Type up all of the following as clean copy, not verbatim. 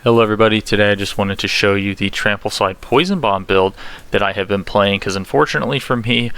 Hello everybody, today I just wanted to show you the TrampleSlide Poison Bomb build that I have been playing, because unfortunately for me,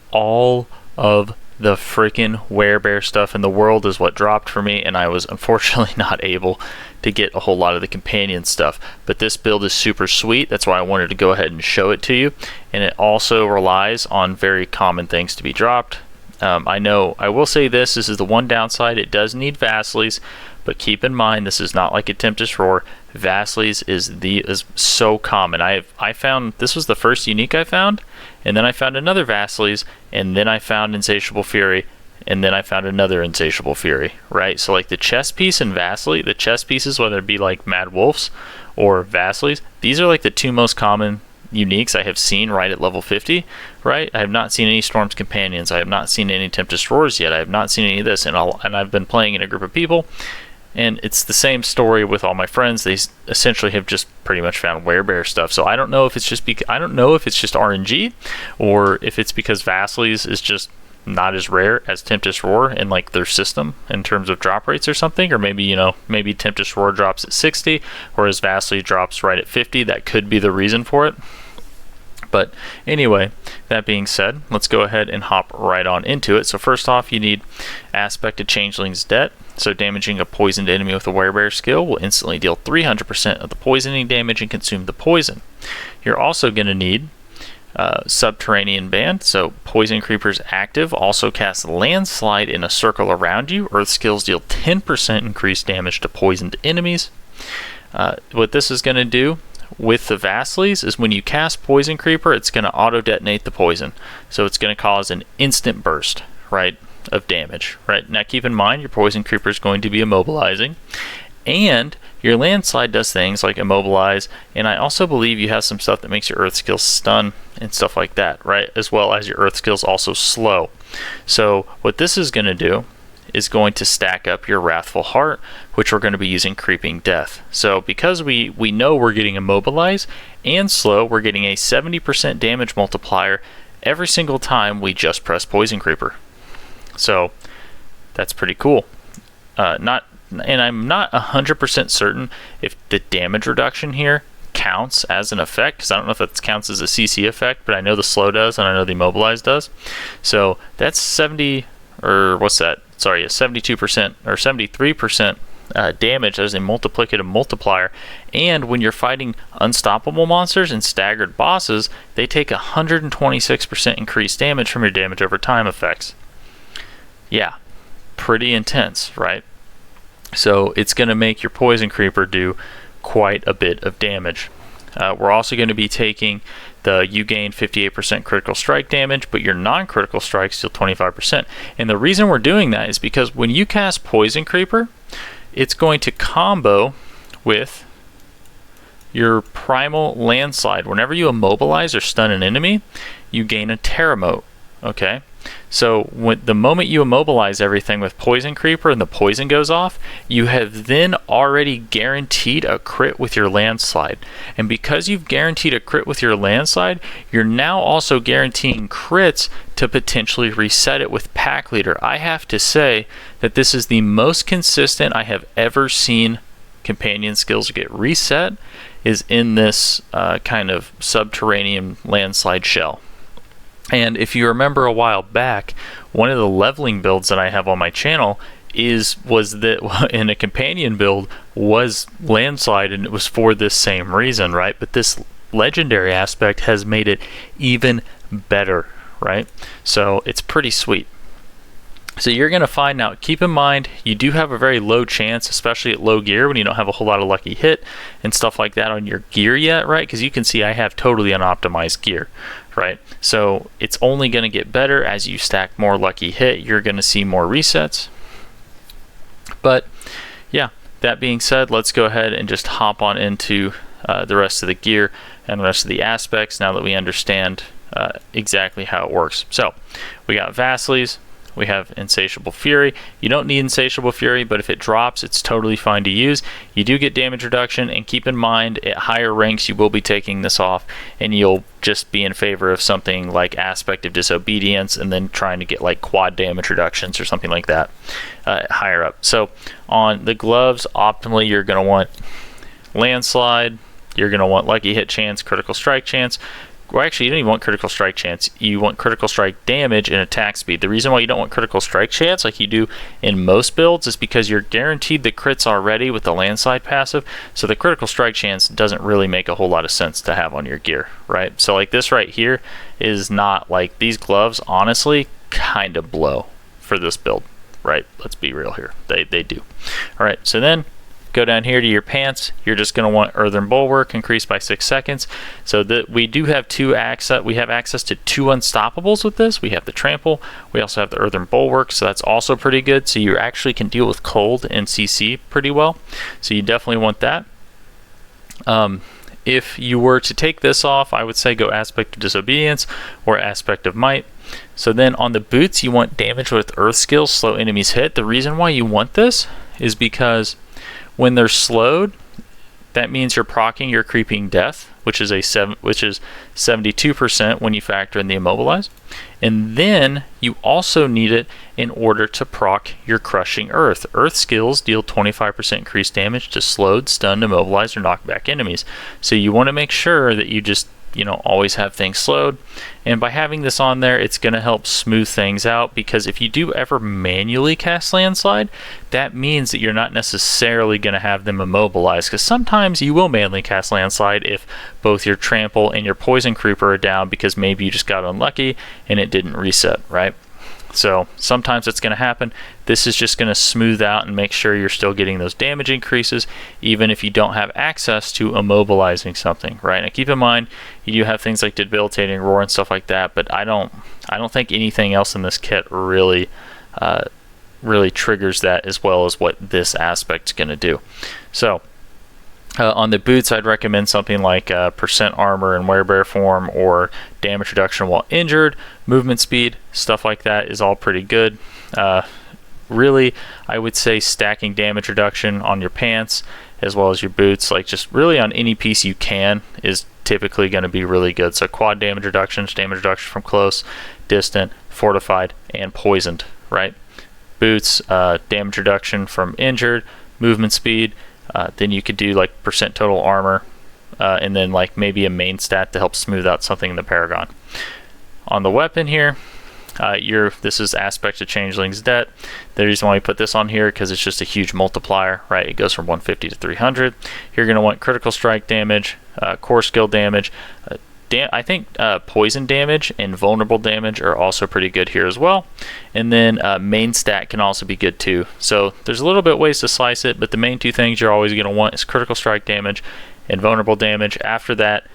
all of the freaking werebear stuff in the world is what dropped for me, and I was unfortunately not able to get a whole lot of the companion stuff. But this build is super sweet, that's why I wanted to go ahead and show it to you, and it also relies on very common things to be dropped. I will say this is the one downside: it does need Vasilies, but keep in mind this is not like a Tempest Roar. Vasilies is so common. I found this was the first unique I found, and then I found another Vasilies, and then I found Insatiable Fury, and then I found another Insatiable Fury, right? So like the chest piece and Vasily, the chest pieces, whether it be like Mad Wolves or Vasilies, these are like the two most common uniques I have seen right at level 50, right? I have not seen any Storm's Companions. I have not seen any Tempest Roars yet. I have not seen any of this, and I've been playing in a group of people, and it's the same story with all my friends. They essentially have just pretty much found werebear stuff. So I don't know if it's just RNG, or if it's because Vasilies is just not as rare as Tempest Roar in like their system in terms of drop rates or something, or maybe maybe Tempest Roar drops at 60 whereas Vasily drops right at 50. That could be the reason for it. But anyway, that being said, let's go ahead and hop right on into it. So first off, you need Aspect of Changeling's Debt. So damaging a poisoned enemy with a werebear skill will instantly deal 300% of the poisoning damage and consume the poison. You're also going to need Subterranean Band. So Poison Creepers active also casts Landslide in a circle around you. Earth skills deal 10% increased damage to poisoned enemies. What this is going to do with the Vasilies is when you cast Poison Creeper, it's going to auto detonate the poison. So it's going to cause an instant burst, right, of damage. Right now, keep in mind your Poison Creeper is going to be immobilizing, and your Landslide does things like immobilize, and I also believe you have some stuff that makes your Earth skills stun and stuff like that, right? As well as your Earth skills also slow. So what this is going to do is going to stack up your Wrathful Heart, which we're going to be using Creeping Death. So because we know we're getting immobilize and slow, we're getting a 70% damage multiplier every single time we just press Poison Creeper. So that's pretty cool. And I'm not 100% certain if the damage reduction here counts as an effect, because I don't know if that counts as a CC effect, but I know the slow does and I know the immobilize does. So that's 70, or what's that? Sorry, a 72% or 73% damage as a multiplicative multiplier. And when you're fighting unstoppable monsters and staggered bosses, they take 126% increased damage from your damage over time effects. Yeah, pretty intense, right? So it's going to make your Poison Creeper do quite a bit of damage. We're also going to be taking you gain 58% critical strike damage, but your non-critical strikes deal 25%. And the reason we're doing that is because when you cast Poison Creeper, it's going to combo with your Primal Landslide. Whenever you immobilize or stun an enemy, you gain a Terremote. Okay? So the moment you immobilize everything with Poison Creeper and the poison goes off, you have then already guaranteed a crit with your Landslide. And because you've guaranteed a crit with your Landslide, you're now also guaranteeing crits to potentially reset it with Pack Leader. I have to say that this is the most consistent I have ever seen companion skills get reset, is in this kind of subterranean Landslide shell. And if you remember a while back, one of the leveling builds that I have on my channel was that in a companion build was Landslide, and it was for this same reason, right? But this legendary aspect has made it even better, right? So it's pretty sweet. So you're going to find now, keep in mind, you do have a very low chance, especially at low gear when you don't have a whole lot of lucky hit and stuff like that on your gear yet, right? Because you can see I have totally unoptimized gear, right? So it's only going to get better as you stack more lucky hit. You're going to see more resets. But yeah, that being said, let's go ahead and just hop on into the rest of the gear and the rest of the aspects now that we understand exactly how it works. So we got Vasilies. We have Insatiable Fury. You don't need Insatiable Fury, but if it drops, it's totally fine to use. You do get damage reduction, and keep in mind, at higher ranks, you will be taking this off, and you'll just be in favor of something like Aspect of Disobedience, and then trying to get like quad damage reductions or something like that higher up. So on the gloves, optimally, you're going to want landslide, you're going to want lucky hit chance, critical strike chance. Well, actually, you don't even want critical strike chance. You want critical strike damage and attack speed. The reason why you don't want critical strike chance like you do in most builds is because you're guaranteed the crits already with the landslide passive. So the critical strike chance doesn't really make a whole lot of sense to have on your gear, right? So like this right here is not like, these gloves honestly kind of blow for this build, right? Let's be real here. They do. All right, so then go down here to your pants. You're just going to want Earthen Bulwark increased by 6 seconds. So that we do have we have access to 2 unstoppables with this. We have the Trample. We also have the Earthen Bulwark, so that's also pretty good. So you actually can deal with cold and CC pretty well. So you definitely want that. If you were to take this off, I would say go Aspect of Disobedience or Aspect of Might. So then on the boots, you want damage with Earth Skills, slow enemies hit. The reason why you want this is because when they're slowed, that means you're proccing your Creeping Death, which is 72% when you factor in the Immobilize. And then you also need it in order to proc your Crushing Earth. Earth skills deal 25% increased damage to slowed, stunned, immobilized, or knockback enemies. So you want to make sure that you just always have things slowed, and by having this on there, it's going to help smooth things out, because if you do ever manually cast landslide, that means that you're not necessarily going to have them immobilized, because sometimes you will manually cast landslide if both your trample and your poison creeper are down, because maybe you just got unlucky and it didn't reset, right? So sometimes it's going to happen. This is just going to smooth out and make sure you're still getting those damage increases, even if you don't have access to immobilizing something, right? Now keep in mind, you do have things like debilitating roar and stuff like that, but I don't think anything else in this kit really triggers that as well as what this aspect's going to do. So on the boots, I'd recommend something like percent armor in werebear form, or damage reduction while injured, movement speed, stuff like that is all pretty good. Really, I would say stacking damage reduction on your pants as well as your boots, like just really on any piece you can, is typically going to be really good. So quad damage reductions, damage reduction from close, distant, fortified, and poisoned, right? Boots, damage reduction from injured, movement speed. Then you could do like percent total armor, and then like maybe a main stat to help smooth out something in the Paragon. On the weapon here, this is Aspect of Changeling's Debt. The reason why we put this on here because it's just a huge multiplier, right? It goes from 150 to 300. You're going to want critical strike damage, core skill damage. I think poison damage and vulnerable damage are also pretty good here as well. And then main stat can also be good too. So there's a little bit ways to slice it, but the main 2 things you're always going to want is critical strike damage and vulnerable damage. After that,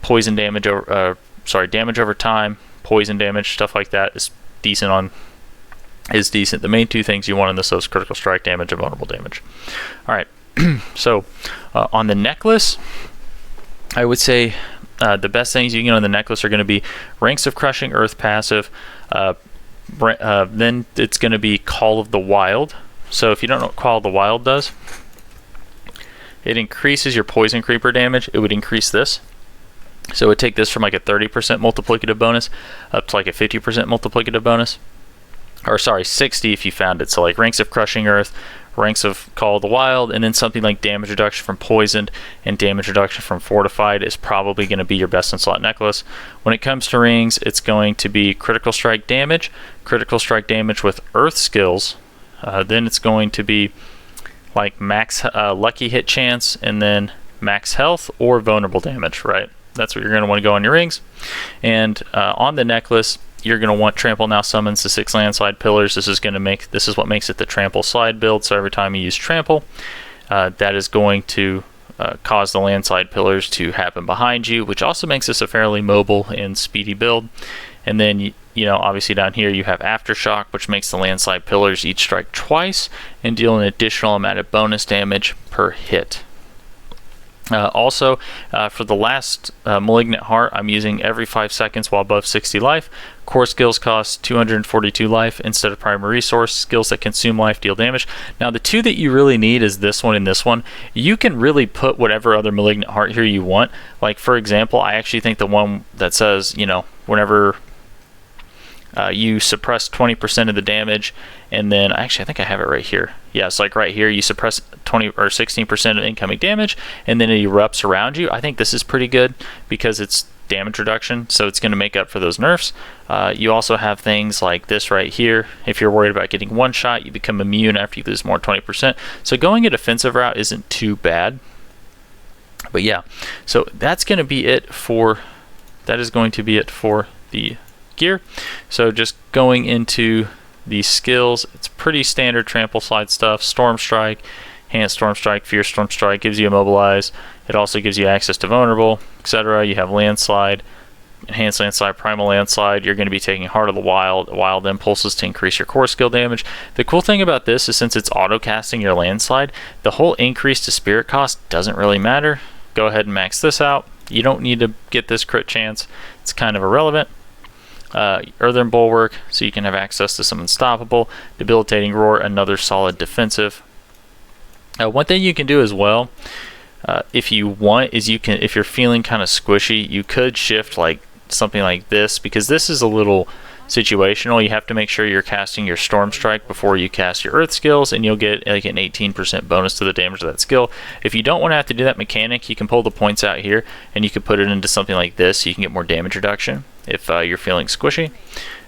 poison damage, damage over time, poison damage, stuff like that is decent. The main 2 things you want in this is critical strike damage and vulnerable damage. All right, so on the necklace, I would say the best things you can get on the necklace are going to be Ranks of Crushing Earth passive. Then it's going to be Call of the Wild. So if you don't know what Call of the Wild does, it increases your poison creeper damage. It would increase this. So it would take this from like a 30% multiplicative bonus up to like a 50% multiplicative bonus. Or sorry, 60 if you found it. So like Ranks of Crushing Earth, Ranks of Call of the Wild, and then something like damage reduction from poisoned and damage reduction from fortified is probably going to be your best in slot necklace. When it comes to rings, it's going to be critical strike damage with earth skills. Then it's going to be like max lucky hit chance, and then max health or vulnerable damage, right? That's what you're going to want to go on your rings. And on the necklace, you're going to want Trample now summons the 6 landslide pillars. This is what makes it the TrampleSlide build. So every time you use Trample, that is going to cause the landslide pillars to happen behind you, which also makes this a fairly mobile and speedy build. And then obviously down here you have Aftershock, which makes the landslide pillars each strike twice and deal an additional amount of bonus damage per hit. Also, for the last Malignant Heart, I'm using every 5 seconds while above 60 life. Core skills cost 242 life instead of primary resource. Skills that consume life deal damage. Now, the 2 that you really need is this one and this one. You can really put whatever other Malignant Heart here you want. Like, for example, I actually think the one that says, whenever you suppress 20% of the damage, and then actually I think I have it right here. Yeah, it's like right here, you suppress 20 or 16% of incoming damage, and then it erupts around you. I think this is pretty good because it's damage reduction, so it's going to make up for those nerfs. You also have things like this right here. If you're worried about getting one shot, you become immune after you lose more 20%. So going a defensive route isn't too bad. But yeah, so that's going to be it for the gear. So just going into the skills, it's pretty standard TrampleSlide stuff. Storm Strike, Enhanced Storm Strike, Fierce Storm Strike gives you Immobilize. It also gives you access to Vulnerable, etc. You have Landslide, Enhanced Landslide, Primal Landslide. You're going to be taking Heart of the Wild Impulses to increase your core skill damage. The cool thing about this is since it's auto-casting your Landslide, the whole increase to Spirit cost doesn't really matter. Go ahead and max this out. You don't need to get this crit chance. It's kind of irrelevant. Earthen Bulwark, so you can have access to some Unstoppable. Debilitating Roar, another solid defensive. One thing you can do as well, if you want, is you can, if you're feeling kind of squishy, you could shift like something like this, because this is a little situational. You have to make sure you're casting your Storm Strike before you cast your Earth skills, and you'll get like an 18% bonus to the damage of that skill. If you don't want to have to do that mechanic, you can pull the points out here, and you can put it into something like this, so you can get more damage reduction if you're feeling squishy.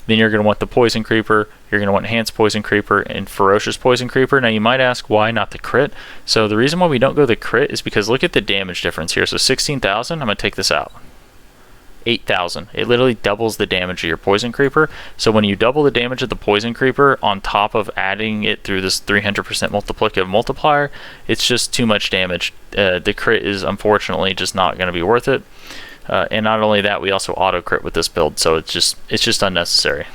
Then you're going to want the Poison Creeper, you're going to want Enhanced Poison Creeper, and Ferocious Poison Creeper. Now you might ask why not the crit. So the reason why we don't go the crit is because look at the damage difference here. So 16,000, I'm going to take this out. 8,000. It literally doubles the damage of your Poison Creeper. So when you double the damage of the Poison Creeper on top of adding it through this 300% multiplicative multiplier, it's just too much damage. The crit is unfortunately just not going to be worth it. And not only that, we also auto crit with this build, so it's just unnecessary,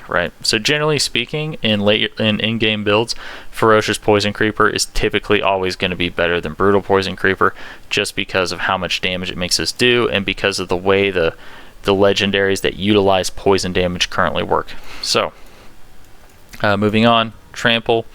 right? So generally speaking, in-game builds, Ferocious Poison Creeper is typically always going to be better than Brutal Poison Creeper, just because of how much damage it makes us do, and because of the way the legendaries that utilize poison damage currently work. So moving on, Trample.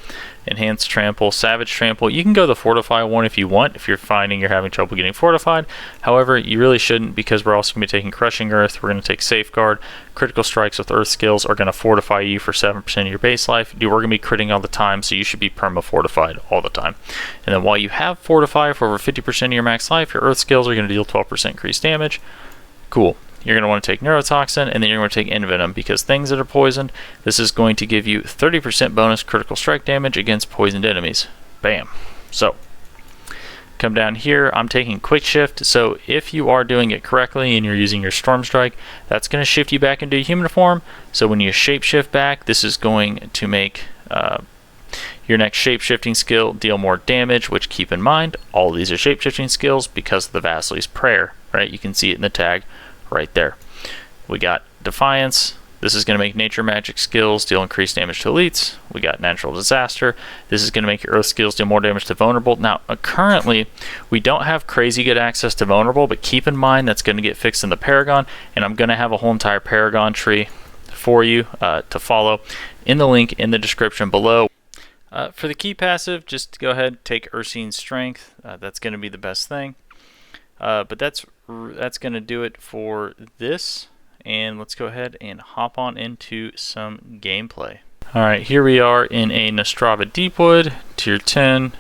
Enhanced Trample, Savage Trample. You can go the Fortify one if you want, if you're finding you're having trouble getting Fortified. However, you really shouldn't, because we're also going to be taking Crushing Earth, we're going to take Safeguard. Critical strikes with Earth skills are going to fortify you for 7% of your base life. We're going to be critting all the time, so you should be perma-fortified all the time. And then while you have Fortify for over 50% of your max life, your Earth skills are going to deal 12% increased damage. Cool. You're going to want to take Neurotoxin, and then you're going to take Envenom, because things that are poisoned, this is going to give you 30% bonus critical strike damage against poisoned enemies. Bam. So, come down here, I'm taking Quick Shift, so if you are doing it correctly and you're using your Storm Strike, that's going to shift you back into human form. So when you shapeshift back, this is going to make your next shapeshifting skill deal more damage, which keep in mind, all these are shapeshifting skills because of the Vasili's Prayer, right? You can see it in the tag right there. We got Defiance. This is going to make nature magic skills deal increased damage to elites. We got Natural Disaster. This is going to make your earth skills deal more damage to vulnerable. Now, currently, we don't have crazy good access to vulnerable, but keep in mind that's going to get fixed in the Paragon, and I'm going to have a whole entire Paragon tree for you to follow in the link in the description below. For the key passive, just go ahead, take Ursine's Strength. That's going to be the best thing. But that's going to do it for this, and let's go ahead and hop on into some gameplay. Alright, here we are in a Nostrava Deepwood, tier 10.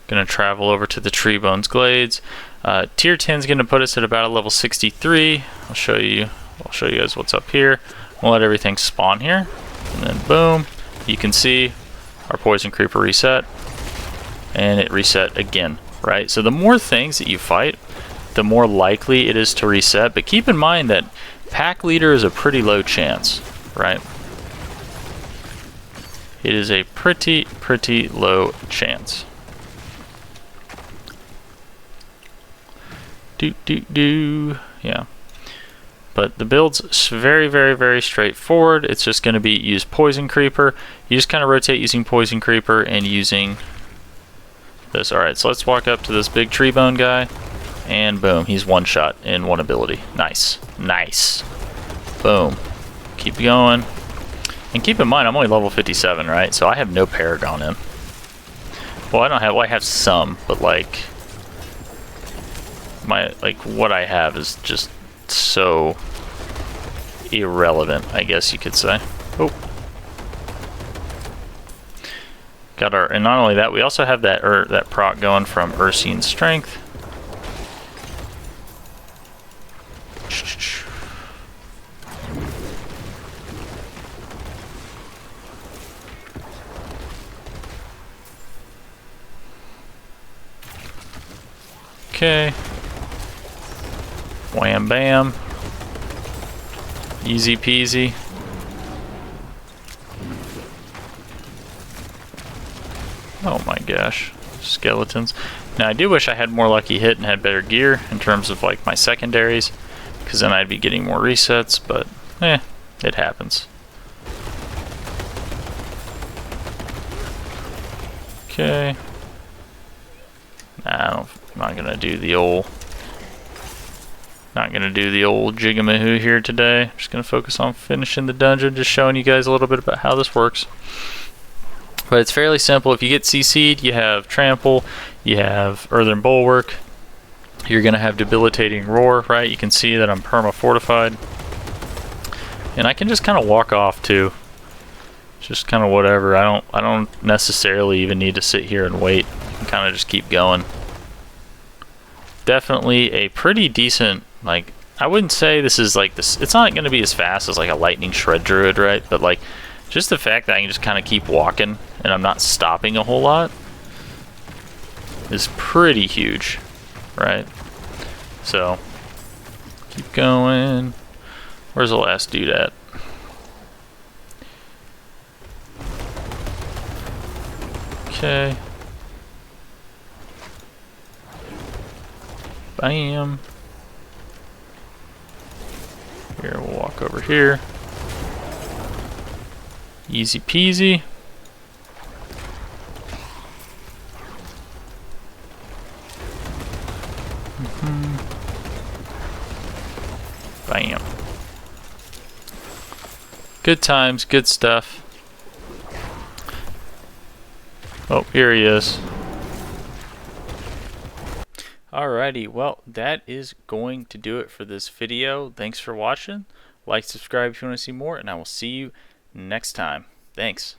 Gonna travel over to the Treebones Glades. Tier 10 is gonna put us at about a level 63. I'll show you guys what's up here. We'll let everything spawn here, and then boom, you can see our Poison Creeper reset, and it reset again. Right, so the more things that you fight, the more likely it is to reset. But keep in mind that Pack Leader is a pretty low chance, right? It is a pretty low chance. Yeah. But the build's very straightforward. It's just going to be use Poison Creeper. You just kind of rotate using Poison Creeper and using this. Alright, so let's walk up to this big tree bone guy, and boom, he's one shot in one ability. Nice. Boom. Keep going. And keep in mind, I'm only level 57, right? So I have no Paragon in. Well, I have some, but like what I have is just so irrelevant, I guess you could say. Oh. Got our, and not only that, we also have that that proc going from Ursine Strength. Okay. Wham bam. Easy peasy. Oh my gosh. Skeletons. Now I do wish I had more lucky hit and had better gear in terms of like my secondaries, because then I'd be getting more resets, but it happens. Okay. Nah, I'm not gonna do the old jigamahoo here today. I'm just gonna focus on finishing the dungeon, just showing you guys a little bit about how this works. But it's fairly simple. If you get CC'd, you have Trample, you have Earthen Bulwark, you're gonna have Debilitating Roar, right? You can see that I'm perma fortified. And I can just kind of walk off too. Just kind of whatever. I don't necessarily even need to sit here and wait. I can kind of just keep going. Definitely a pretty decent, like, I wouldn't say this is like this, it's not going to be as fast as like a lightning shred druid, right? But like, just the fact that I can just kind of keep walking and I'm not stopping a whole lot is pretty huge, right? So, keep going. Where's the last dude at? Okay. Bam. Here, we'll walk over here. Easy peasy. Bam. Good times, good stuff. Oh, here he is. Alrighty, well, that is going to do it for this video. Thanks for watching. Like, subscribe if you want to see more, and I will see you next time. Thanks.